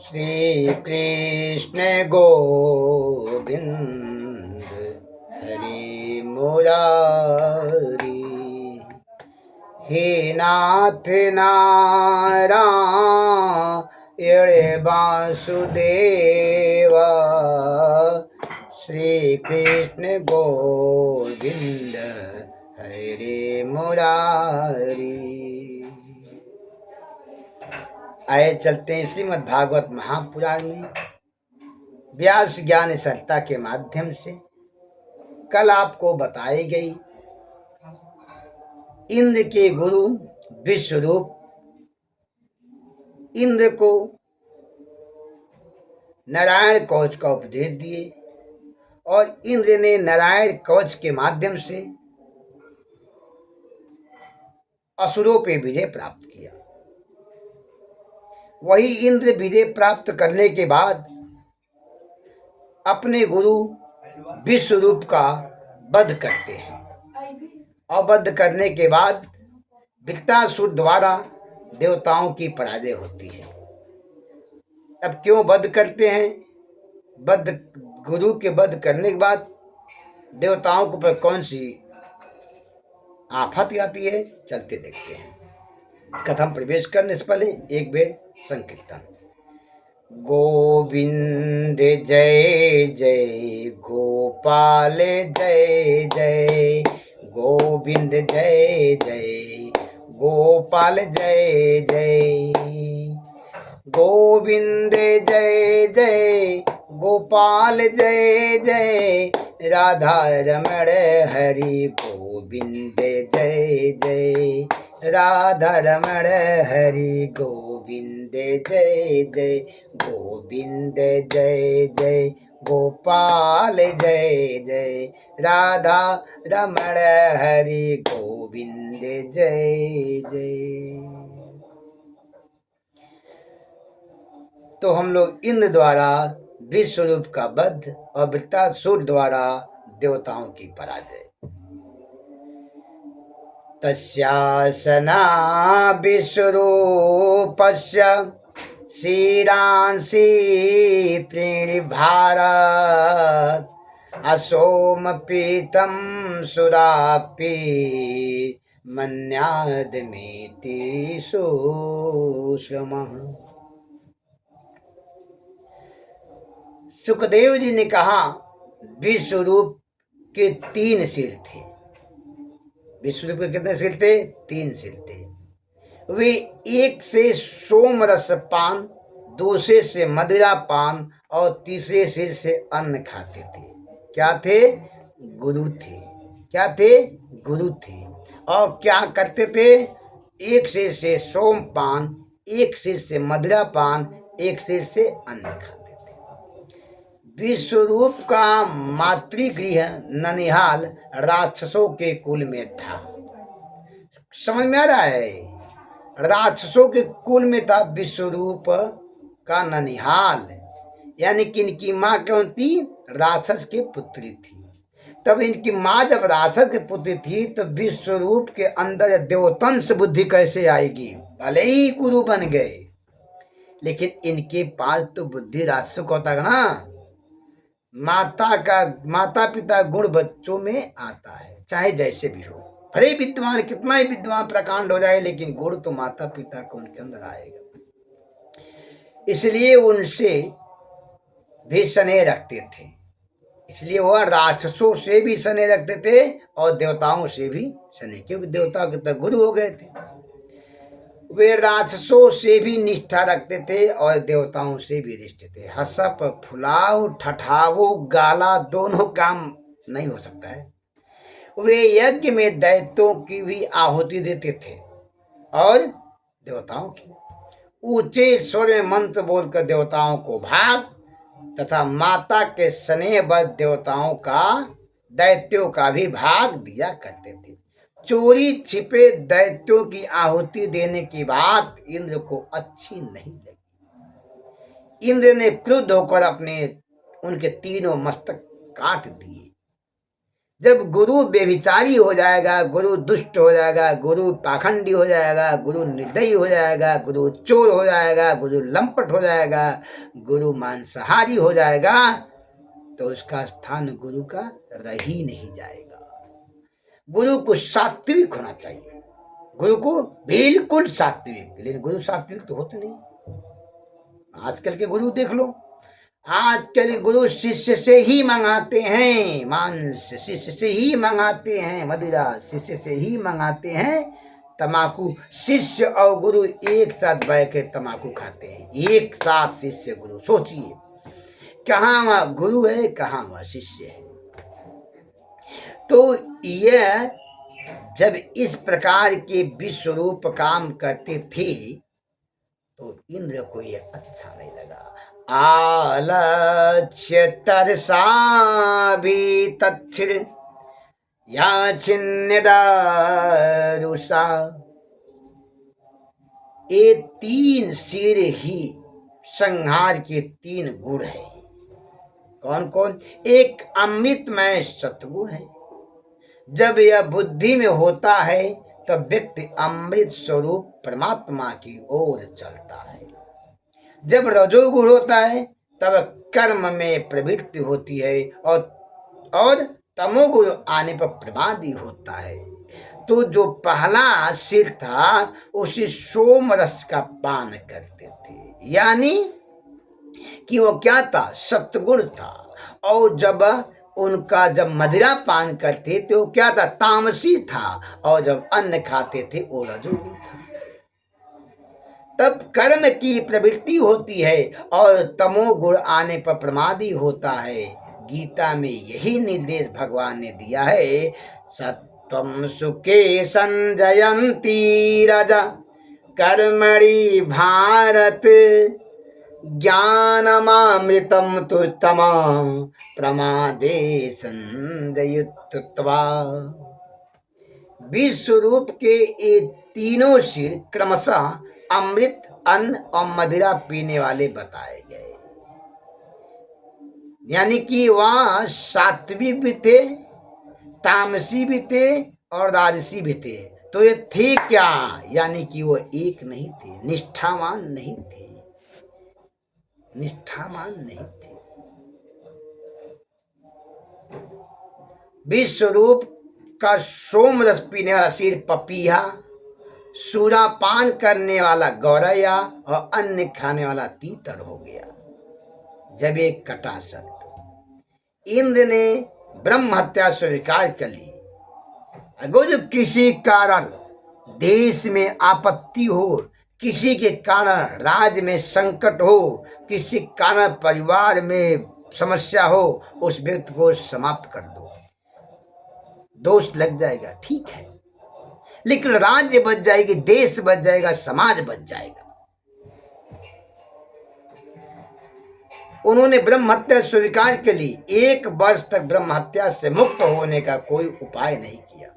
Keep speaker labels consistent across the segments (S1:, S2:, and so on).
S1: श्री कृष्ण गोविंद हरि मुरारी। हे नाथ नारायण वासुदेवा, श्री कृष्ण गोविंद हरि मुरारी। आए चलते हैं श्रीमद् भागवत महापुराण में व्यास ज्ञान सरलता के माध्यम से। कल आपको बताई गई इंद्र के गुरु विश्वरूप इंद्र को नारायण कवच का उपदेश दिए और इंद्र ने नारायण कवच के माध्यम से असुरों पे विजय प्राप्त किया। वही इंद्र विजय प्राप्त करने के बाद अपने गुरु विश्वरूप का वध करते हैं और वध करने के बाद वृत्तासुर द्वारा देवताओं की पराजय होती है। अब क्यों वध करते हैं? वध गुरु के वध करने के बाद देवताओं के ऊपर कौन सी आफत आती है, चलते देखते हैं। कथम प्रवेश करने से पहले एक बेर संकीर्तन। गोविंद जय जय गोपाल जय जय, गोविंद जय जय गोपाल जय जय, गोविंद जय जय गोपाल जय जय, राधा रमण हरि गोविंद जय जय, राधा रमण हरि गोविंद जय जय, गोविंद जय जय गोपाल जय जय, राधा रमण हरि गोविंद जय जय। तो हम लोग इंद्र द्वारा विश्वरूप का वध और वृत्तासुर द्वारा देवताओं की पराजय। तस्यासना विश्वरूपस्य शिरांसि त्रीणि भारत, असोम पीतम सुरापि मन्यादमेति सुषमः। सुखदेव जी ने कहा विश्वरूप के 3 सिर थे। विश्वरूप के कितने सिर थे? 3 सिर थे। वे एक से सोम रस पान, दूसरे से मदिरा पान और तीसरे सिर से अन्न खाते थे। क्या थे? गुरु थे। क्या थे? गुरु थे। और क्या करते थे? एक सिर से सोम पान, एक सिर से मदिरा पान, एक सिर से अन्न खाते थे। विश्वरूप का मातृगृह ननिहाल राक्षसों के कुल में था। समझ में आ रहा है? राक्षसों के कुल में था विश्वरूप का ननिहाल, यानी कि इनकी माँ कौन थी? राक्षस की पुत्री थी। तब इनकी माँ जब राक्षस की पुत्री थी तो विश्वरूप के अंदर देवतंश बुद्धि कैसे आएगी? भले ही गुरु बन गए, लेकिन इनके पास तो बुद्धि राक्षसों को होता है ना। माता पिता गुण बच्चों में आता है, चाहे जैसे भी हो। भले विद्वान कितना ही विद्वान प्रकांड हो जाए, लेकिन गुण तो माता पिता को उनके अंदर आएगा। इसलिए उनसे भी स्नेह रखते थे। इसलिए वह राक्षसों से भी स्नेह रखते थे और देवताओं से भी स्नेह, क्योंकि देवताओं के तो गुरु हो गए थे। वे राक्षसों से भी निष्ठा रखते थे और देवताओं से भी रिष्ट थे। हसप फुलाओ ठठावो गाला दोनों काम नहीं हो सकता है। वे यज्ञ में दैत्यों की भी आहुति देते थे और देवताओं की। ऊंचे स्वर में मंत्र बोलकर देवताओं को भाग तथा माता के स्नेहबद्ध देवताओं का दैत्यों का भी भाग दिया करते थे। चोरी छिपे दैत्यों की आहुति देने की बात इंद्र को अच्छी नहीं लगी। इंद्र ने क्रुद्ध होकर उनके 3 मस्तक काट दिए। जब गुरु व्यभिचारी हो जाएगा, गुरु दुष्ट हो जाएगा, गुरु पाखंडी हो जाएगा, गुरु निर्दयी हो जाएगा, गुरु चोर हो जाएगा, गुरु लंपट हो जाएगा, गुरु मांसाहारी हो जाएगा, तो उसका स्थान गुरु का रह ही नहीं जाएगा। गुरु को सात्विक होना चाहिए, गुरु को बिल्कुल सात्विक। लेकिन गुरु सात्विक तो होते नहीं। आजकल के गुरु देख लो, आजकल गुरु शिष्य से ही मंगाते हैं मांस, शिष्य से ही मंगाते हैं मदिरा, शिष्य से ही मंगाते हैं तमाकू। शिष्य और गुरु एक साथ बैठ के तमाकू खाते हैं, एक साथ शिष्य गुरु। सोचिए, कहाँ वहाँ गुरु है, कहाँ वहाँ शिष्य है। तो यह जब इस प्रकार के विश्वरूप काम करते थे तो इंद्र को यह अच्छा नहीं लगा। आलक्ष्य तरसा भी तच्छिर या छिन्नदारुषा। ये तीन सिर ही संहार के तीन गुण है। कौन कौन? एक अमृतमय सतगुण है। जब यह बुद्धि में होता है तब व्यक्ति अमृत स्वरूप परमात्मा की ओर चलता है। जब रजोगुण होता है तब कर्म में प्रवृत्ति होती है और तमोगुण आने पर प्रमादी होता है। तो जो पहला सिर था उसे सोम रस का पान करते थे, यानी कि वो क्या था? सत्गुण था। और जब मदिरा पान करते थे वो क्या था? तामसी था। और जब अन्न खाते थे वो रजोगुण था। तब कर्म की प्रवृत्ति होती है और तमोगुण आने पर प्रमादी होता है। गीता में यही निर्देश भगवान ने दिया है। सत्वं सुखे संजयन्ति रजा कर्मणि भारत ज्ञानमामृतं तु तमा प्रमादे संजयुत्वा। विश्वरूप के ये तीनों सिर क्रमशः अमृत, अन्न और मदिरा पीने वाले बताए गए। यानी कि वह सात्विक भी थे, तामसी भी थे और राजसी भी थे। तो ये थे क्या? यानी कि वो एक नहीं थे, निष्ठावान नहीं थे, निष्ठावान नहीं थे। विश्वरूप का सोम रस पीने वाला सिर पपीहा, सूरा पान करने वाला गौरैया और अन्न खाने वाला तीतर हो गया। जब एक कटा सत्य इंद्र ने ब्रह्म हत्या स्वीकार कर ली। अगर किसी कारण देश में आपत्ति हो, किसी के कारण राज्य में संकट हो, किसी कारण परिवार में समस्या हो, उस व्यक्ति को समाप्त कर दो। दोष लग जाएगा, ठीक है, लेकिन राज्य बच जाएगी, देश बच जाएगा, समाज बच जाएगा। उन्होंने ब्रह्म हत्या स्वीकार के लिए 1 वर्ष तक ब्रह्म हत्या से मुक्त होने का कोई उपाय नहीं किया।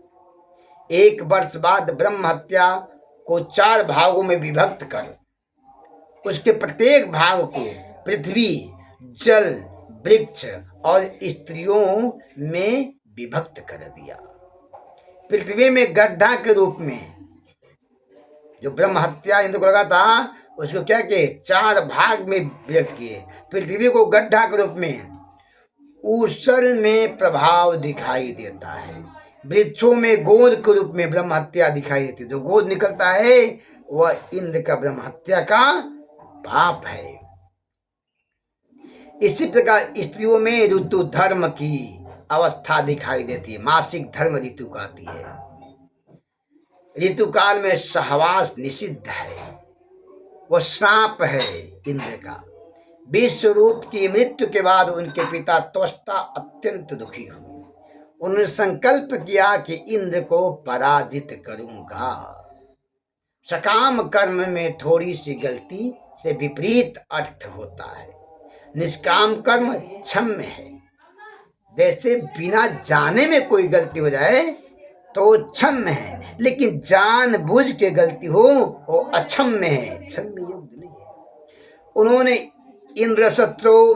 S1: 1 वर्ष बाद ब्रह्म हत्या को 4 भागों में विभक्त कर उसके प्रत्येक भाग को पृथ्वी, जल, वृक्ष और स्त्रियों में विभक्त कर दिया। पृथ्वी में गड्ढा के रूप में जो ब्रह्म हत्या इंद्र को लगा था उसको क्या किए? 4 भाग में विभक्त किए। पृथ्वी को गड्ढा के रूप में, ऊसर में प्रभाव दिखाई देता है, वृक्षों में गोद के रूप में ब्रह्म हत्या दिखाई देती है। जो गोद निकलता है वह इंद्र का ब्रह्म हत्या का पाप है। इसी प्रकार स्त्रियों में ऋतु धर्म की अवस्था दिखाई देती है। मासिक धर्म ऋतु का आती है। ऋतु काल में सहवास निषिद्ध है, वो श्राप है इंद्र का। विश्वरूप की मृत्यु के बाद उनके पिता त्वष्टा अत्यंत दुखी हुए। उन्होंने संकल्प किया कि इंद्र को पराजित करूंगा। सकाम कर्म में थोड़ी सी गलती से विपरीत अर्थ होता है। निष्काम कर्म क्षम्य है। जैसे बिना जाने में कोई गलती हो जाए तो क्षम्य है, लेकिन जानबूझ के गलती हो वो अक्षम्य है, क्षम्य योग्य नहीं है। उन्होंने इंद्र शत्रु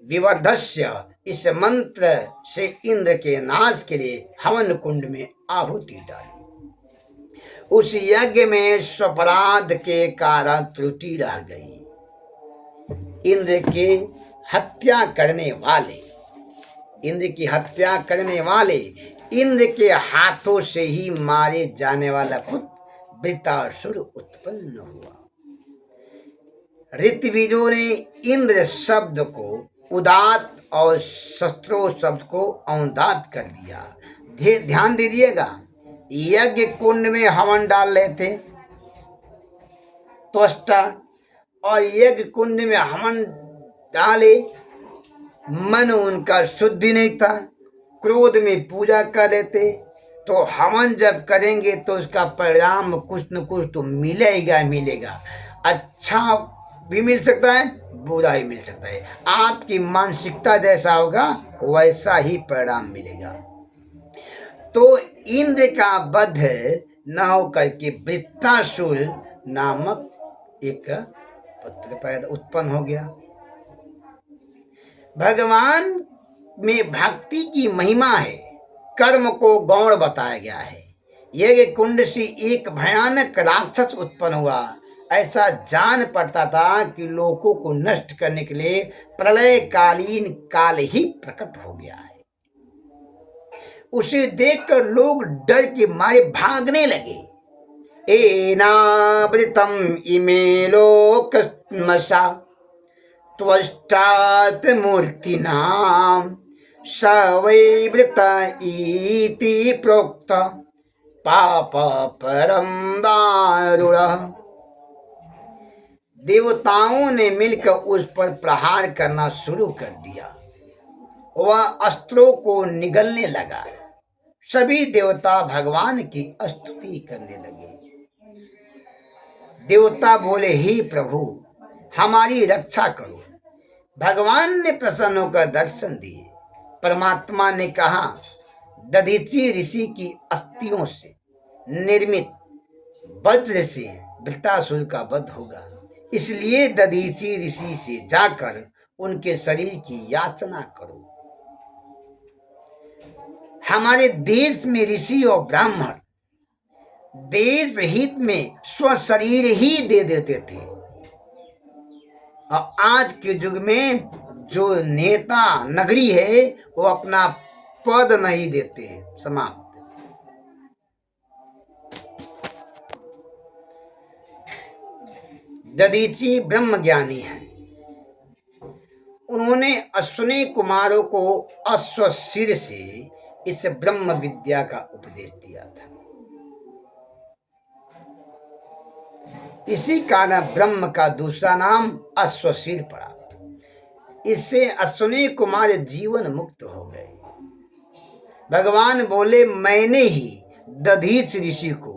S1: विवर्धस्य इस मंत्र से इंद्र के नाश के लिए हवन कुंड में आहुति डाली। उस यज्ञ में स्वपराध के कारण त्रुटि रह गई। इंद्र की हत्या करने वाले इंद्र के हाथों से ही मारे जाने वाला पुत्र वृत्रासुर उत्पन्न हुआ। ऋत्विजों ने इंद्र शब्द को उदात और शस्त्रो शब्द को औदात कर दिया। ध्यान दीजिएगा, यज्ञ कुंड में हवन डाल रहे थे त्वष्टा, और यज्ञ कुंड में हवन डाले, मन उनका शुद्धि नहीं था, क्रोध में पूजा कर लेते, तो हवन जब करेंगे तो उसका परिणाम कुछ न कुछ तो मिलेगा। अच्छा भी मिल सकता है, बुरा ही मिल सकता है। आपकी मानसिकता जैसा होगा वैसा ही परिणाम मिलेगा। तो इंद्र का वध न होकर के वृत्रासुर नामक एक पुत्र पैदा उत्पन्न हो गया। भगवान में भक्ति की महिमा है, कर्म को गौण बताया गया है। यज्ञ कुंड से एक भयानक राक्षस उत्पन्न हुआ। ऐसा जान पड़ता था कि लोगों को नष्ट करने के लिए प्रलयकालीन काल ही प्रकट हो गया है। उसे देखकर लोग डर के मारे भागने लगे। एनावृतम इमे लोकस्मसा त्वष्टात् मूर्तिनाम स वै वृत इति प्रोक्त पाप परम दारुणः। देवताओं ने मिलकर उस पर प्रहार करना शुरू कर दिया। वह अस्त्रों को निगलने लगा। सभी देवता भगवान की स्तुति करने लगे। देवता बोले, हे प्रभु हमारी रक्षा करो। भगवान ने प्रसन्न होकर दर्शन दिए। परमात्मा ने कहा, दधीचि ऋषि की अस्थियों से निर्मित वज्र से वृत्रासुर का वध होगा, इसलिए दधीचि ऋषि से जाकर उनके शरीर की याचना करो। हमारे देश में ऋषि और ब्राह्मण देश हित में स्व शरीर ही दे देते थे, और आज के युग में जो नेता नगरी है वो अपना पद नहीं देते। समाप्त। दधीचि ब्रह्म ज्ञानी है। उन्होंने अश्विनी कुमारों को अश्वशिर से इस ब्रह्म विद्या का उपदेश दिया था। इसी कारण ब्रह्म का दूसरा नाम अश्वशिर पड़ा। इससे अश्विनी कुमार जीवन मुक्त हो गए। भगवान बोले, मैंने ही दधीच ऋषि को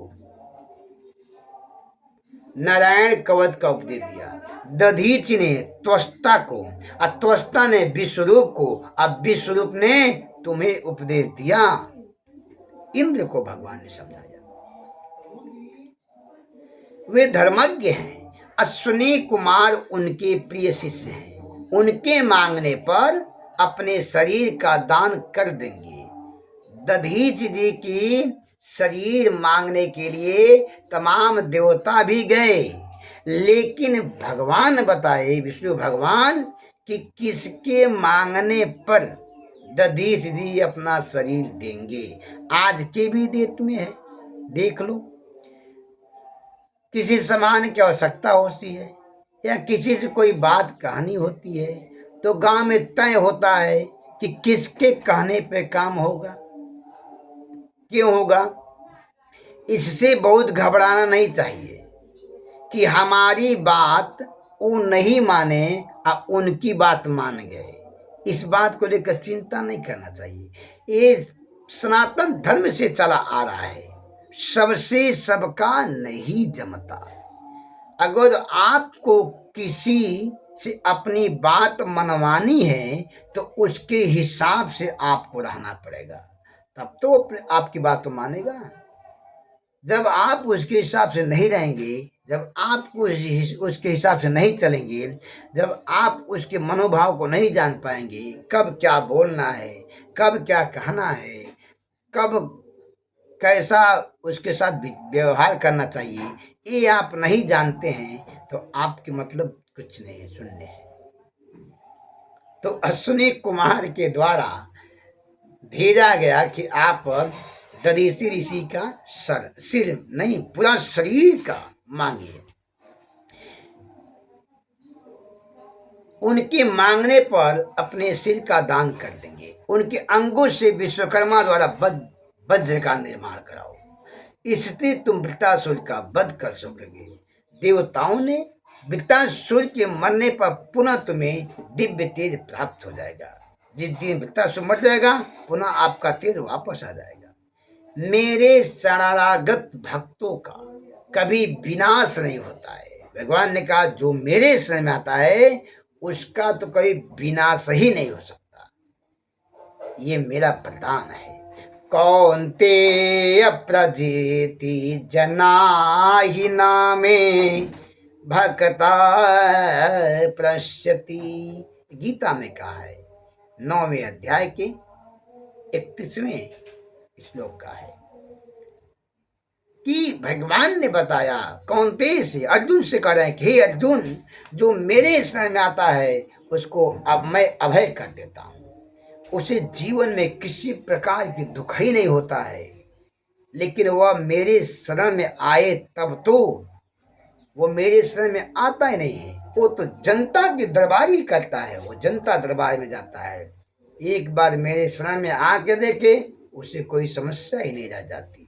S1: नारायण कवच का उपदेश दिया। दधीच ने त्वष्टा को, और त्वष्टा ने विश्वरूप को, अब विश्वरूप ने तुम्हें उपदेश दिया। इंद्र को भगवान ने समझाया। वे धर्मज्ञ हैं। अश्विनी कुमार उनके प्रिय शिष्य हैं। उनके मांगने पर अपने शरीर का दान कर देंगे। दधीच जी की शरीर मांगने के लिए तमाम देवता भी गए, लेकिन भगवान बताए, विष्णु भगवान, कि किसके मांगने पर दधीच जी अपना शरीर देंगे। आज के भी डेट में है, देख लो। किसी सामान की आवश्यकता होती है या किसी से कोई बात कहनी होती है तो गांव में तय होता है कि किसके कहने पे काम होगा, क्यों होगा। इससे बहुत घबराना नहीं चाहिए कि हमारी बात वो नहीं माने और उनकी बात मान गए। इस बात को लेकर चिंता नहीं करना चाहिए। ये सनातन धर्म से चला आ रहा है। सबसे सबका नहीं जमता। अगर आपको किसी से अपनी बात मनवानी है तो उसके हिसाब से आपको रहना पड़ेगा, तब तो आपकी बात तो मानेगा। जब आप उसके हिसाब से नहीं रहेंगे, जब आप उसके हिसाब से नहीं चलेंगे, जब आप उसके मनोभाव को नहीं जान पाएंगे, कब क्या बोलना है, कब क्या कहना है, कब कैसा उसके साथ व्यवहार करना चाहिए, ये आप नहीं जानते हैं तो आपके मतलब कुछ नहीं है सुनने हैं। तो अश्विनी कुमार के द्वारा भेजा गया कि आप दधीसी ऋषि का सिर नहीं पूरा शरीर का मांगिए। उनके मांगने पर अपने सिर का दान कर देंगे। उनके अंगों से विश्वकर्मा द्वारा वज्र का निर्माण कराओ, इससे तुम वृत्तासुर का वध कर सकोगे। देवताओं ने वृत्तासुर के मरने पर पुनः तुम्हें दिव्य तेज प्राप्त हो जाएगा। जिस दिन वृत्तासुर मर जाएगा पुनः आपका तेज वापस आ जाएगा। मेरे शरणागत भक्तों का कभी विनाश नहीं होता है। भगवान ने कहा जो मेरे शरण में आता है उसका तो कभी विनाश ही नहीं हो सकता। ये मेरा प्रदान है। कौन्तेय प्रजेति जनाहि नामे भक्ता प्रणश्यति। गीता में कहा है 9वें अध्याय के 31वें श्लोक का है कि भगवान ने बताया कौन्तेय से, अर्जुन से कह रहे हैं कि हे अर्जुन, जो मेरे शरण में आता है उसको अब मैं अभय कर देता हूँ। उसे जीवन में किसी प्रकार की दुख ही नहीं होता है। लेकिन वह मेरे शरण में आए तब तो वो मेरे शरण में आता ही नहीं है। वो तो जनता की दरबारी करता है, वो जनता दरबार में जाता है। एक बार मेरे शरण में आके देखे उसे कोई समस्या ही नहीं रह जाती।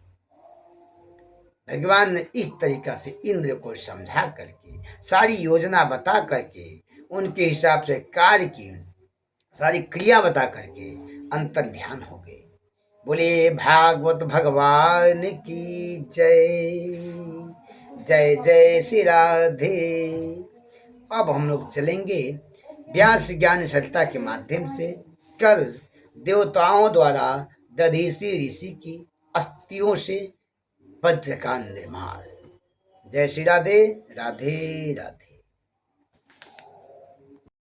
S1: भगवान ने इस तरीका से इंद्र को समझा करके, सारी योजना बता करके, उनके हिसाब से कार्य की सारी क्रिया बता करके अंतर ध्यान हो गए। बोले भागवत भगवान की जय। जय जय श्री राधे। अब हम लोग चलेंगे व्यास ज्ञान सरिता के माध्यम से। कल देवताओं द्वारा दधीसी ऋषि की अस्थियों से वज्र का निर्माण। जय श्री राधे। राधे राधे।